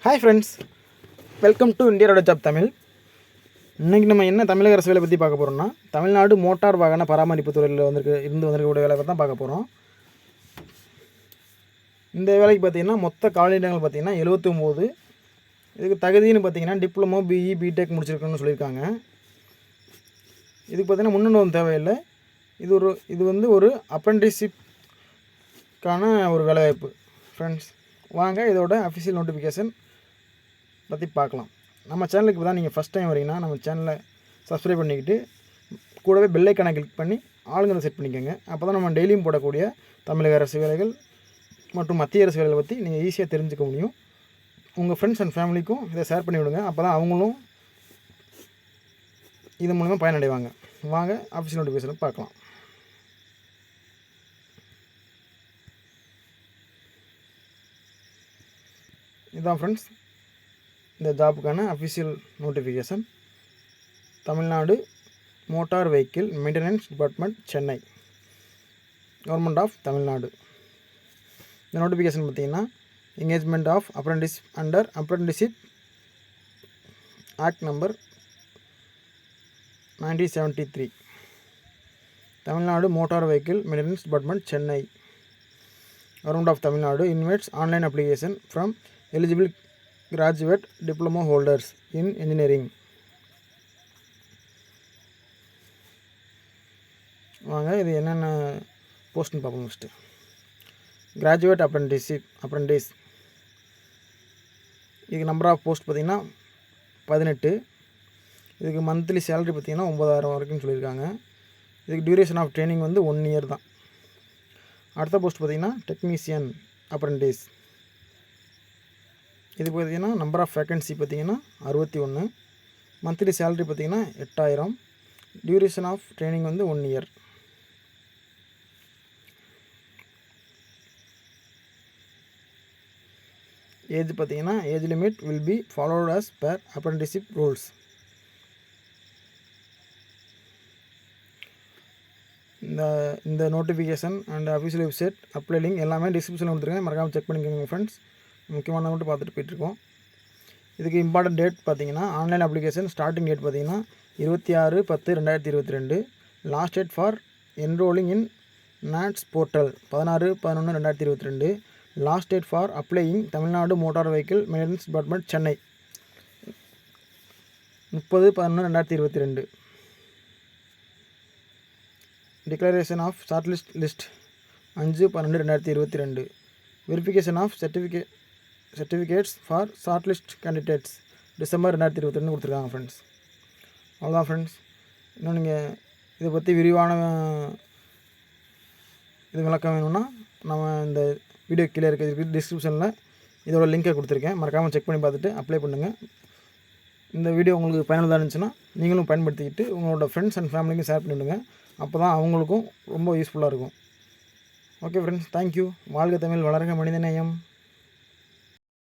Hi friends, welcome to இந்தியாவோட job Tamil. இன்றைக்கி நம்ம என்ன தமிழக அரசு வேலை பற்றி பார்க்க போகிறோம்னா, தமிழ்நாடு மோட்டார் வாகன பராமரிப்பு துறையில் வந்திருக்கக்கூடிய வேலை தான் பார்க்க போகிறோம். இந்த வேலைக்கு பார்த்திங்கன்னா மொத்த காலியிடங்கள் பார்த்திங்கன்னா 79. இதுக்கு தகுதின்னு பார்த்திங்கன்னா டிப்ளமோ, பிஇ, பிடெக் முடிச்சிருக்கணும்னு சொல்லியிருக்காங்க. இதுக்கு பார்த்திங்கன்னா முன்னனுபவம் தேவையில்லை. இது ஒரு அப்ரெண்டிஸ்ஷிப்கான ஒரு வேலைவாய்ப்பு. ஃப்ரெண்ட்ஸ், வாங்க இதோட அஃபிஷியல் நோட்டிஃபிகேஷன் பற்றி பார்க்கலாம். நம்ம சேனலுக்கு தான் நீங்கள் ஃபஸ்ட் டைம் வரீங்கன்னா நம்ம சேனலை சப்ஸ்கிரைப் பண்ணிக்கிட்டு கூடவே பெல் ஐக்கானை கிளிக் பண்ணி ஆளுங்களை செட் பண்ணிக்கோங்க. அப்போ தான் நம்ம டெய்லியும் போடக்கூடிய தமிழக அரசு வேலைகள் மற்றும் மத்திய அரசு வேலைகளை பற்றி நீங்கள் ஈஸியாக தெரிஞ்சுக்க முடியும். உங்கள் ஃப்ரெண்ட்ஸ் அண்ட் ஃபேமிலிக்கும் இதை ஷேர் பண்ணி விடுங்க. அப்போ தான் அவங்களும் இது மூலமாக பயனடைவாங்க. வாங்க அஃபிஷியல் நோட்டிஃபிகேஷனை பார்க்கலாம். இதுதான் ஃப்ரெண்ட்ஸ் இந்த ஜாப்புக்கான official notification. Tamil Nadu motor vehicle maintenance department, Chennai, government of Tamil Nadu. இந்த நோட்டிஃபிகேஷன் பார்த்திங்கன்னா engagement of apprentice under apprenticeship act number 1973. Tamil Nadu motor vehicle maintenance department, Chennai, government of Tamil Nadu invites online application from eligible graduate diploma holders in engineering. வாங்க இது என்னென்ன போஸ்ட்னு பார்ப்போம். First graduate apprentice. இதுக்கு number of post பார்த்திங்கன்னா 18. இதுக்கு monthly salary பார்த்திங்கன்னா 9,000 வரைக்கும் சொல்லியிருக்காங்க. இதுக்கு டியூரேஷன் ஆஃப் ட்ரைனிங் 1 இயர் தான். அடுத்த போஸ்ட் பார்த்திங்கன்னா டெக்னீஷியன் அப்ரெண்டிஸ். இது பார்த்திங்கன்னா நம்பர் ஆஃப் வேக்கன்சி பார்த்திங்கன்னா 61. மந்த்லி சேலரி பார்த்திங்கன்னா 8,000. Duration of training 1 year. Age பார்த்திங்கன்னா age limit will be followed as per apprenticeship rules. இந்த notification and official website apply link எல்லாமே டிஸ்கிரிப்ஷனில் கொடுத்துருக்கேன். மறக்காமல் செக் பண்ணிக்கோங்க ஃப்ரெண்ட்ஸ். முக்கியமான மட்டும் பார்த்துட்டு போயிட்டுருக்கோம். இதுக்கு இம்பார்ட்டன்ட் டேட் பார்த்திங்கன்னா ஆன்லைன் அப்ளிகேஷன் ஸ்டார்டிங் டேட் பார்த்திங்கன்னா 26/10/2022. Last date for enrolling in NATS portal 16/11/2022. Last date for applying Tamil Nadu motor vehicle maintenance department, Chennai 30/11/2022. Declaration of short list 5/12/2022. Verification of certificates for short list candidates December 2022 கொடுத்துருக்காங்க friends. அவ்வளோதான் friends. இன்னும் நீங்கள் இதை பற்றி விரிவான இது விளக்கம் வேணும்னா நம்ம இந்த வீடியோ கீழே இருக்க டிஸ்கிரிப்ஷனில் இதோட லிங்கை கொடுத்துருக்கேன். மறக்காமல் செக் பண்ணி பார்த்துட்டு அப்ளை பண்ணுங்கள். இந்த வீடியோ உங்களுக்கு பயனுள்ளதாக இருந்துச்சுன்னா நீங்களும் பயன்படுத்திக்கிட்டு உங்களோட ஃப்ரெண்ட்ஸ் அண்ட் ஃபேமிலிக்கும் ஷேர் பண்ணிவிடுங்க. அப்போ தான் அவங்களுக்கும் ரொம்ப யூஸ்ஃபுல்லாக இருக்கும். Okay friends, thank you. வாழ்க தமிழ், வளர்க மனிதநேயம்.